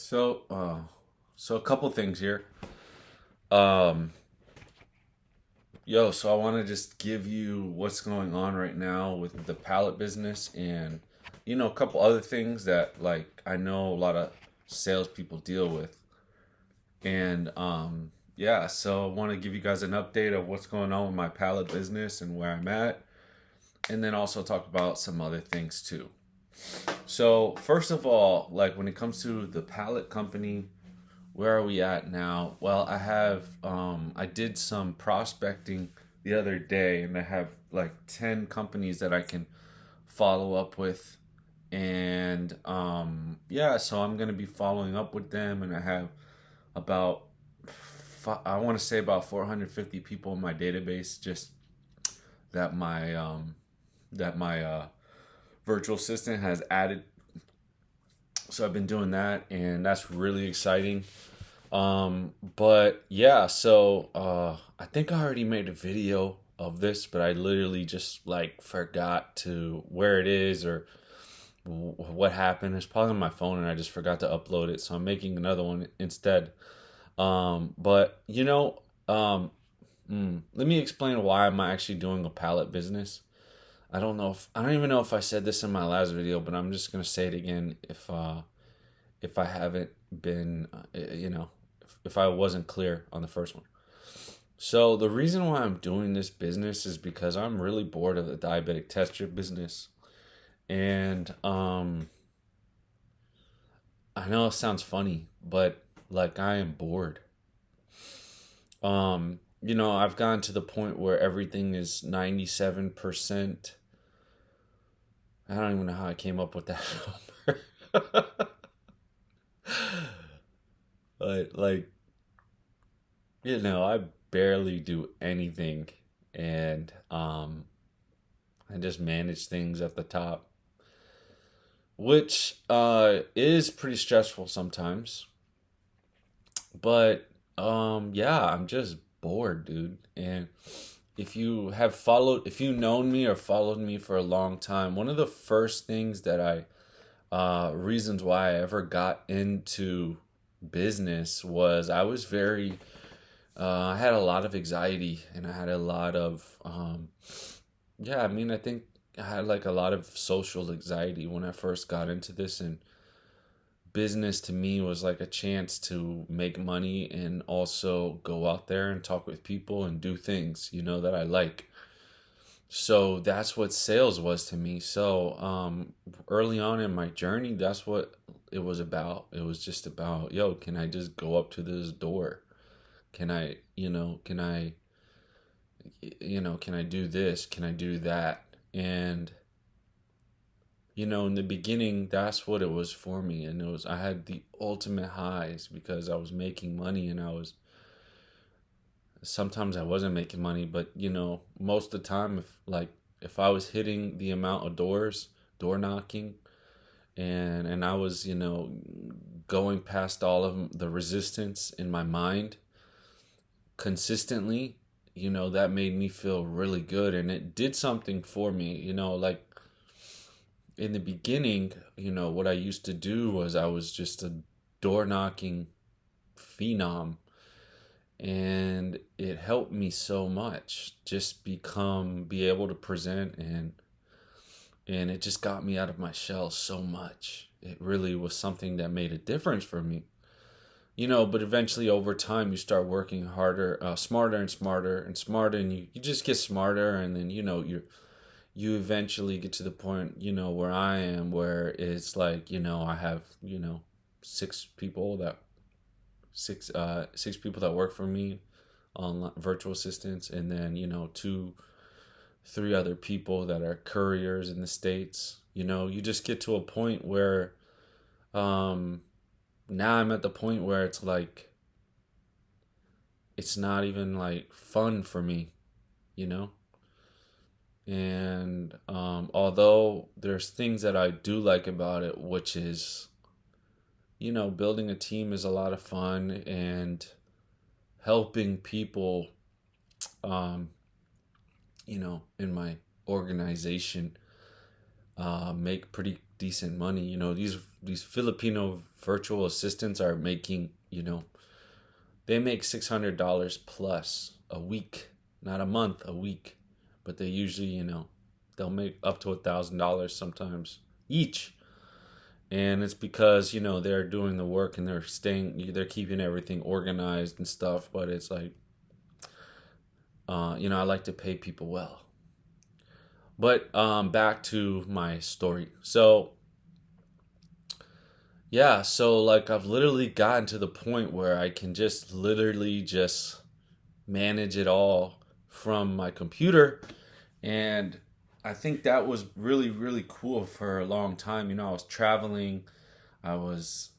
So, so a couple things here. Um, so I want to just give you what's going on right now with the pallet business and, a couple other things that like I know a lot of salespeople deal with. And, yeah, so I want to give you guys an update of what's going on with my pallet business and where I'm at, and then also talk about some other things too. So, first of all, like when it comes to the pallet company, where are we at now? Well, I did some prospecting the other day, and I have like 10 companies that I can follow up with. And yeah, so I'm going to be following up with them, and I have about I want to say about 450 people in my database just that my virtual assistant has added. So I've been doing that, and that's really exciting. But yeah, so I think I already made a video of this, but I literally just like forgot to where it is or what happened. It's probably on my phone, and I just forgot to upload it. So I'm making another one instead. But let me explain why I'm actually doing a pallet business. I don't even know if I said this in my last video, but I'm just gonna say it again if I haven't been, if I wasn't clear on the first one. So the reason why I'm doing this business is because I'm really bored of the diabetic test strip business, and I know it sounds funny, but like I am bored. I've gotten to the point where everything is 97%. I don't even know how I came up with that number. But like, I barely do anything, and I just manage things at the top, which is pretty stressful sometimes. But yeah, I'm just bored, dude. And if you've known me or followed me for a long time, one of the first things that reasons why I ever got into business was I had a lot of anxiety, and I had a lot of, yeah, I mean, I think I had like a lot of social anxiety when I first got into this, and business to me was like a chance to make money and also go out there and talk with people and do things, that I like. So that's what sales was to me. So early on in my journey, that's what it was about. It was just about, yo, can I just go up to this door? Can I, can I do this? Can I do that? And in the beginning, that's what it was for me. And I had the ultimate highs because I was making money, and sometimes I wasn't making money, but most of the time, if I was hitting the amount of door knocking, and I was, going past all of the resistance in my mind consistently, that made me feel really good, and it did something for me, like in the beginning, what I used to do was I was just a door knocking phenom, and it helped me so much just be able to present, and it just got me out of my shell so much. It really was something that made a difference for me. But eventually over time you start working harder, smarter and smarter and smarter, and you just get smarter, and then you eventually get to the point, where I am, where it's like, I have, six people that six people that work for me on virtual assistants, and then, three other people that are couriers in the States. You just get to a point where now I'm at the point where it's like it's not even like fun for me, you know? And although there's things that I do like about it, which is, building a team is a lot of fun, and helping people, um, in my organization make pretty decent money. These Filipino virtual assistants are making, they make $600 plus a week, not a month, a week. But they usually, they'll make up to $1,000 sometimes each. And it's because, they're doing the work and they're keeping everything organized and stuff. But it's like, I like to pay people well. But back to my story. So, yeah, so like I've literally gotten to the point where I can just literally just manage it all from my computer. And I think that was really, really cool for a long time. I was traveling, I was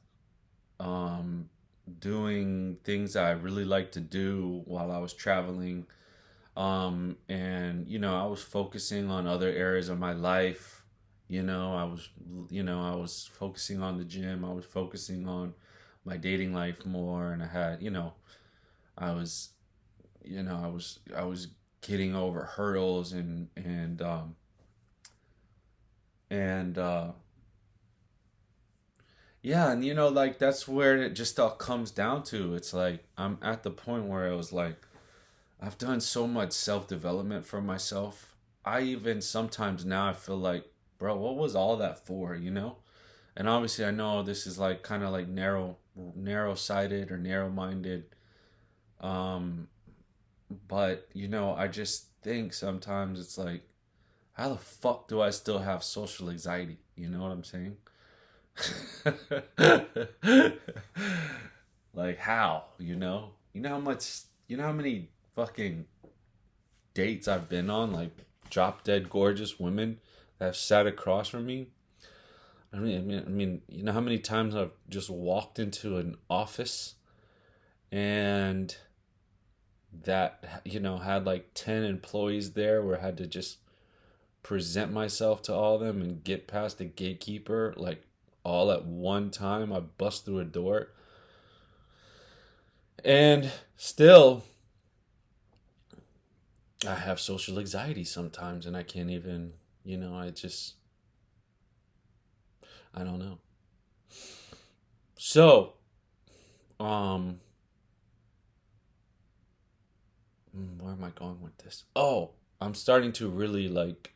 doing things that I really like to do while I was traveling. And I was focusing on other areas of my life. I was focusing on the gym. I was focusing on my dating life more, and I had, I was, I was getting over hurdles and yeah, and like that's where it just all comes down to. It's like I'm at the point where I was like, I've done so much self development for myself. I even sometimes now I feel like, bro, what was all that for, And obviously I know this is like kind of like narrow sighted or narrow minded. Um, but I just think sometimes it's like, how the fuck do I still have social anxiety? You know what I'm saying? Like how, how much, how many fucking dates I've been on, like drop dead gorgeous women that have sat across from me. How many times I've just walked into an office and that, had like 10 employees there where I had to just present myself to all of them and get past the gatekeeper, like all at one time. I bust through a door. And still, I have social anxiety sometimes and I can't even, I don't know. So, where am I going with this? Oh, I'm starting to really like,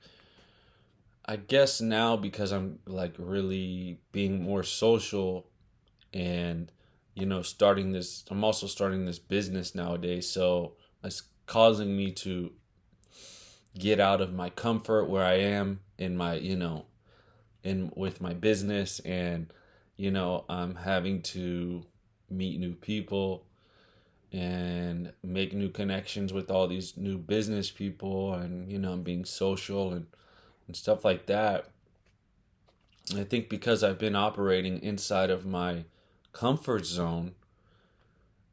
I guess now because I'm like really being more social and, I'm also starting this business nowadays. So it's causing me to get out of my comfort where I am in my, in with my business, and I'm having to meet new people and make new connections with all these new business people, and I'm being social and stuff like that. And I think because I've been operating inside of my comfort zone,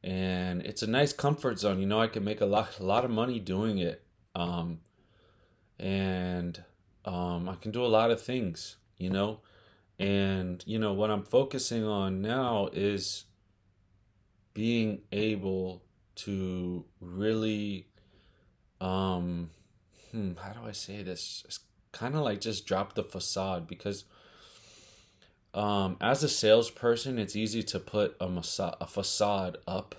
and it's a nice comfort zone, I can make a lot of money doing it. And I can do a lot of things, and what I'm focusing on now is being able to really how do I say this? It's kind of like just drop the facade, because as a salesperson, it's easy to put a facade up,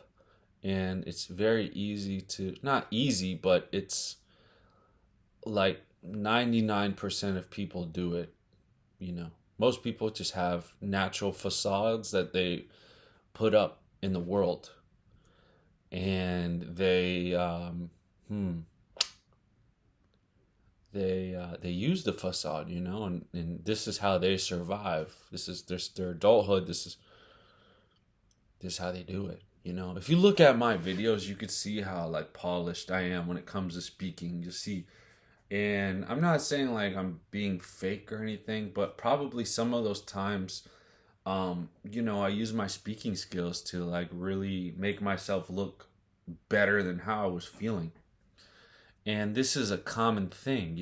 and it's very easy to, not easy, but it's like 99% of people do it. Most people just have natural facades that they put up in the world, and they use the facade, and this is how they survive. This is their adulthood. This is how they do it. If you look at my videos, you could see how like polished I am when it comes to speaking. You see, and I'm not saying like I'm being fake or anything, but probably some of those times, I use my speaking skills to like really make myself look better than how I was feeling. And this is a common thing,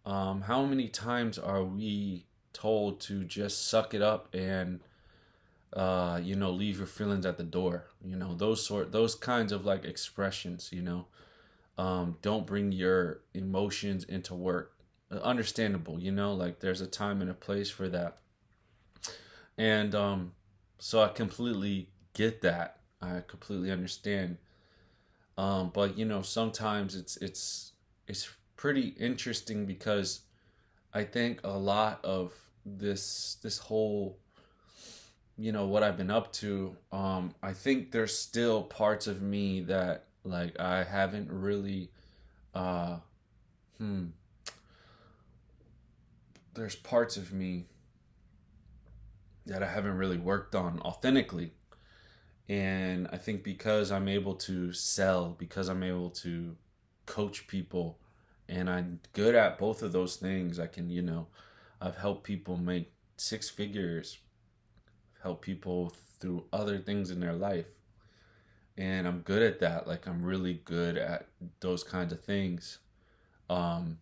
How many times are we told to just suck it up and, leave your feelings at the door? Those kinds of like expressions, don't bring your emotions into work. understandable, like there's a time and a place for that. And so I completely get that. I completely understand. But sometimes it's pretty interesting because I think a lot of this whole, what I've been up to, I think there's still parts of me that like I haven't really uh hmm there's parts of me that I haven't really worked on authentically. And I think because I'm able to sell, because I'm able to coach people, and I'm good at both of those things, I can, I've helped people make six figures, help people through other things in their life. And I'm good at that. Like I'm really good at those kinds of things. Um,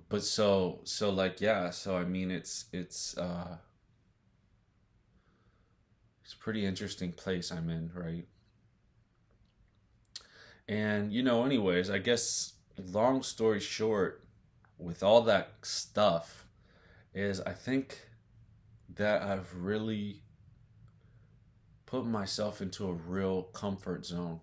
but so like yeah, so I mean it's a pretty interesting place I'm in, right? And anyways, I guess long story short, with all that stuff, is I think that I've really put myself into a real comfort zone.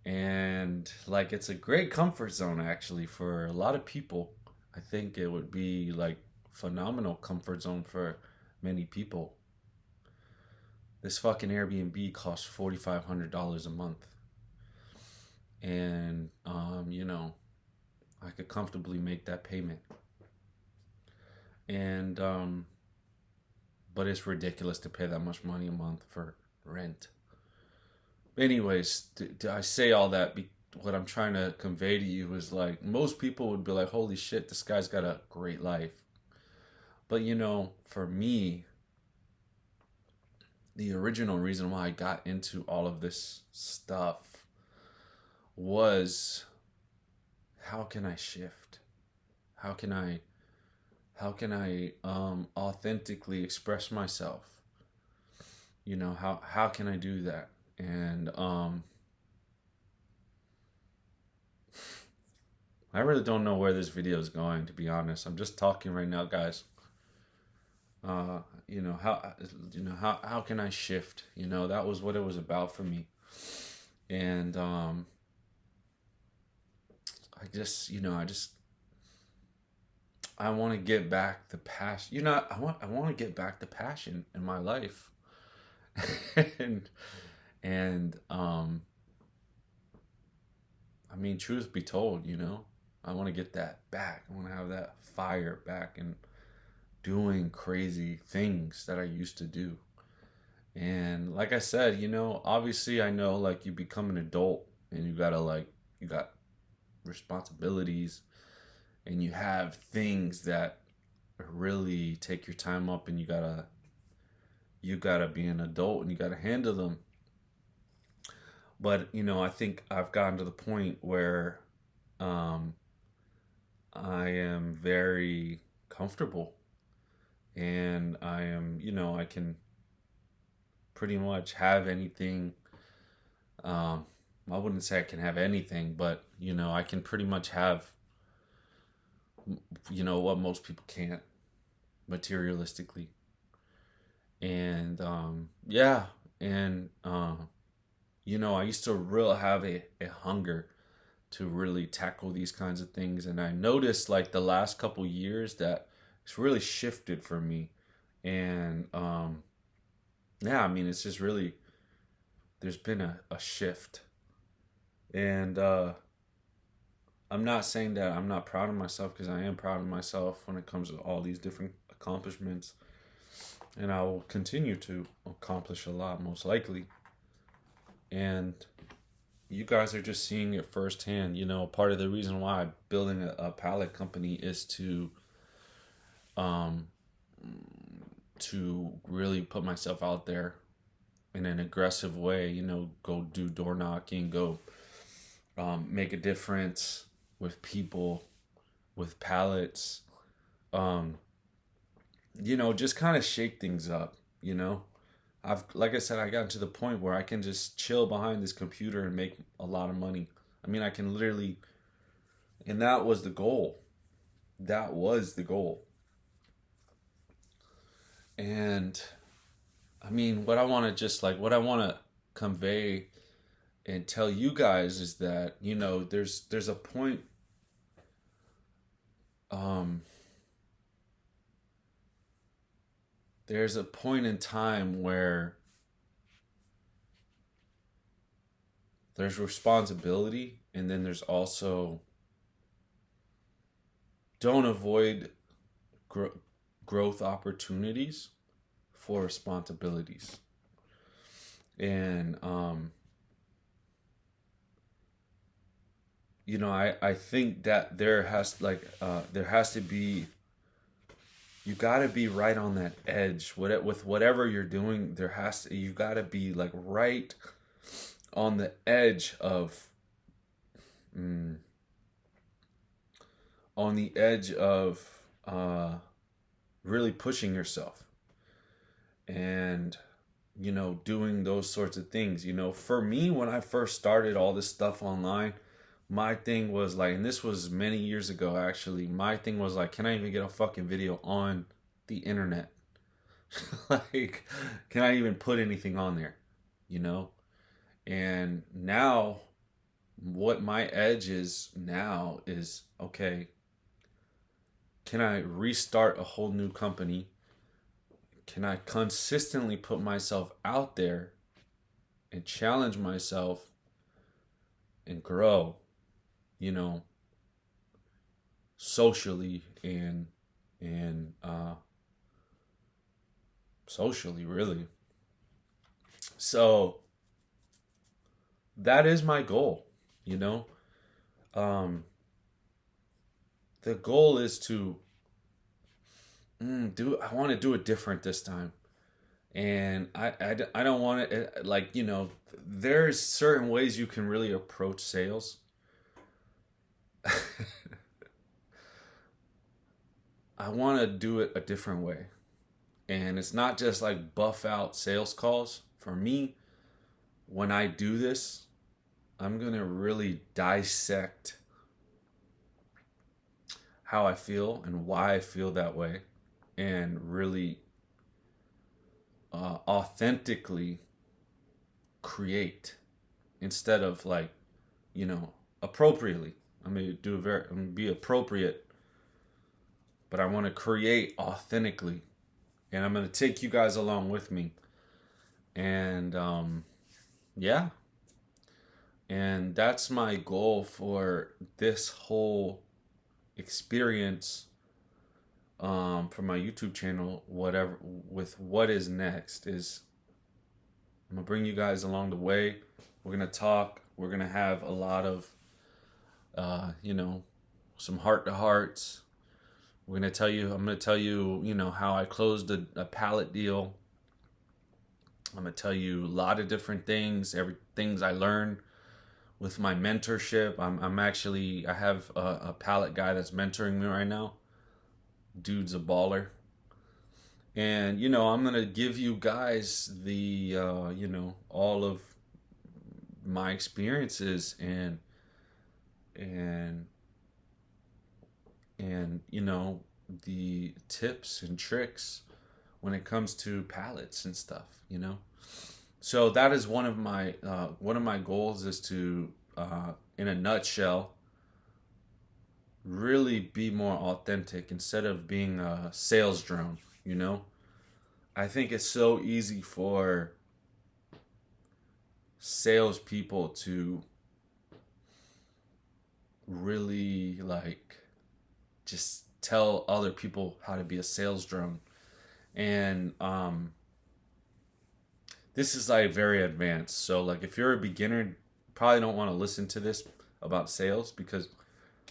And like it's a great comfort zone actually for a lot of people. I think it would be like phenomenal comfort zone for many people. This fucking Airbnb costs $4,500 a month. And I could comfortably make that payment. And but it's ridiculous to pay that much money a month for rent. Anyways, I say all that? What I'm trying to convey to you is like most people would be like, "Holy shit, this guy's got a great life." But for me, the original reason why I got into all of this stuff was, how can I shift? How can I authentically express myself? How can I do that? And I really don't know where this video is going, to be honest. I'm just talking right now, guys. Uh, how can I shift? That was what it was about for me. And I want to get back the passion. I want to get back the passion in my life. and and I mean, truth be told, I want to get that back. I want to have that fire back and doing crazy things that I used to do. And like I said, obviously I know like you become an adult and you got responsibilities and you have things that really take your time up, and you gotta be an adult and you gotta handle them. But I think I've gotten to the point where um, I am very comfortable, and I can pretty much have anything. Um, I wouldn't say I can have anything, but I can pretty much have what most people can't materialistically. And yeah, and I used to really have a hunger to really tackle these kinds of things, and I noticed like the last couple years that it's really shifted for me. And yeah, I mean it's just really, there's been a shift. And I'm not saying that I'm not proud of myself, because I am proud of myself when it comes to all these different accomplishments, and I will continue to accomplish a lot, most likely. And you guys are just seeing it firsthand. Part of the reason why I'm building a pallet company is um to really put myself out there in an aggressive way. Go do door knocking, go make a difference with people, with pallets. Um, just kind of shake things up. Like I said, I got to the point where I can just chill behind this computer and make a lot of money. I mean, I can literally And that was the goal. That was the goal. And I mean, what I want to convey and tell you guys is that, there's a point, um there's a point in time where there's responsibility, and then there's also, don't avoid gro- growth opportunities for responsibilities. And I think that there has to be, you got to be right on that edge with whatever you're doing. You got to be like right on the edge of, mm, on the edge of really pushing yourself, and doing those sorts of things. For me, when I first started all this stuff online, my thing was like, and this was many years ago actually, my thing was like, can I even get a fucking video on the internet? Like, can I even put anything on there? You know? And now, what my edge is now is, okay, can I restart a whole new company? Can I consistently put myself out there and challenge myself and grow, you know, socially and socially, really. So that is my goal, you know. Um, the goal is to do. I want to do it different this time, and I don't want it like, there's certain ways you can really approach sales. I want to do it a different way. And it's not just like buff out sales calls. For me, when I do this, I'm going to really dissect how I feel and why I feel that way, and really authentically create, instead of like, appropriately. I'm gonna be appropriate, but I want to create authentically, and I'm gonna take you guys along with me. And yeah, and that's my goal for this whole experience, for my YouTube channel. Whatever, with what is next is, I'm gonna bring you guys along the way. We're gonna talk. We're gonna have a lot of, some heart to hearts. I'm gonna tell you, how I closed a pallet deal. I'm gonna tell you a lot of different things, things I learned with my mentorship. I have a pallet guy that's mentoring me right now. Dude's a baller. And, I'm gonna give you guys the, all of my experiences, and the tips and tricks when it comes to pallets and stuff. So that is one of my goals, is to, in a nutshell, really be more authentic instead of being a sales drone. I think it's so easy for salespeople to really, like, just tell other people how to be a sales drone. And this is like very advanced. So like, if you're a beginner, you probably don't want to listen to this about sales, because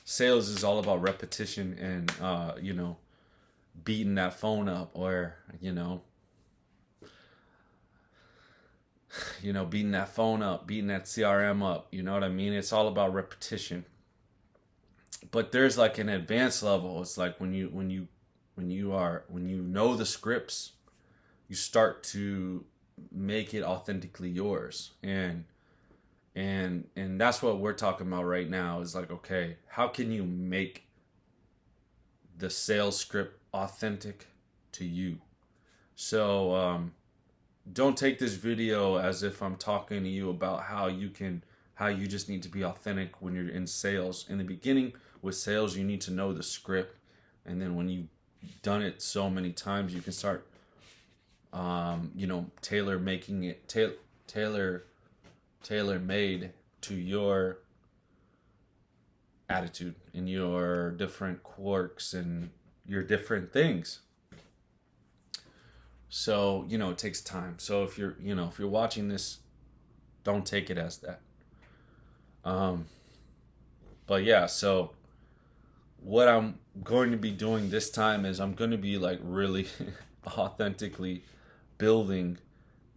sales is all about repetition and beating that phone up, or beating that phone up, beating that CRM up. You know what I mean? It's all about repetition. But there's like an advanced level. It's like when you know the scripts, you start to make it authentically yours. And that's what we're talking about right now, is like, okay, how can you make the sales script authentic to you? So don't take this video as if I'm talking to you about how you just need to be authentic when you're in sales. In the beginning with sales, you need to know the script, and then when you've done it so many times, you can start tailor making it tailor made to your attitude and your different quirks and your different things. So, it takes time. So if you're watching this, don't take it as that. But yeah, so what I'm going to be doing this time is I'm going to be like really authentically building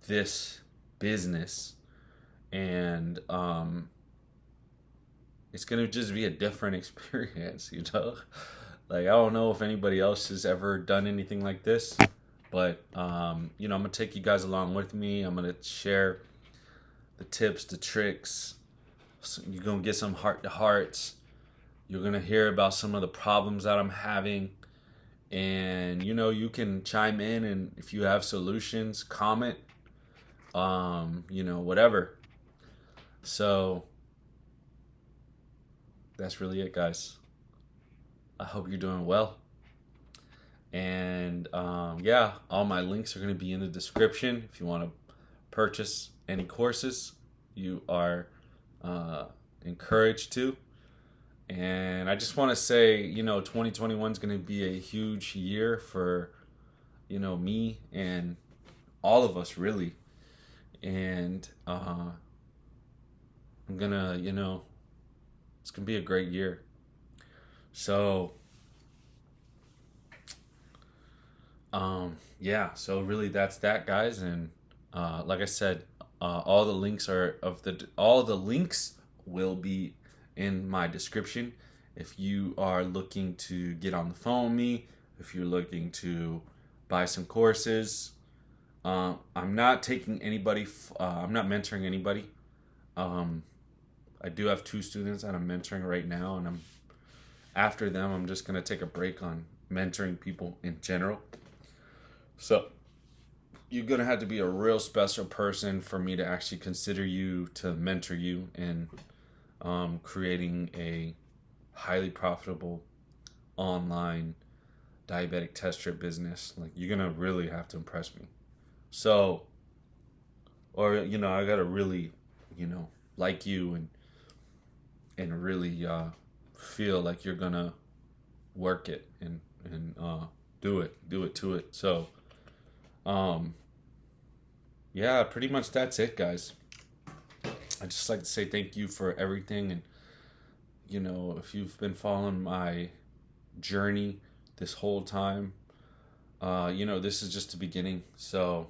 this business, and it's going to just be a different experience, Like, I don't know if anybody else has ever done anything like this, but I'm going to take you guys along with me. I'm going to share the tips, the tricks. So you're going to get some heart to hearts. You're going to hear about some of the problems that I'm having. And, you can chime in, and if you have solutions, comment, whatever. So that's really it, guys. I hope you're doing well. And all my links are going to be in the description. If you want to purchase any courses, you are encouraged to. And I just want to say, 2021 is going to be a huge year for, me and all of us, really. And I'm going to, it's going to be a great year. So, so really that's that, guys. And like I said, all the links will be in my description. If you are looking to get on the phone with me, if you're looking to buy some courses, I'm not taking anybody. I'm not mentoring anybody. I do have 2 students that I'm mentoring right now, and after them, I'm just gonna take a break on mentoring people in general. So you're gonna have to be a real special person for me to actually consider you to mentor you in creating a highly profitable online diabetic test strip business. Like, you're gonna really have to impress me. So, or I gotta really, like you and really feel like you're gonna work it and do it to it. So, pretty much that's it, guys. I'd just like to say thank you for everything. And, if you've been following my journey this whole time, this is just the beginning. So,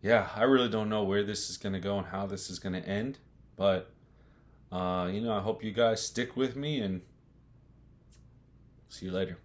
I really don't know where this is going to go and how this is going to end. But, I hope you guys stick with me, and see you later.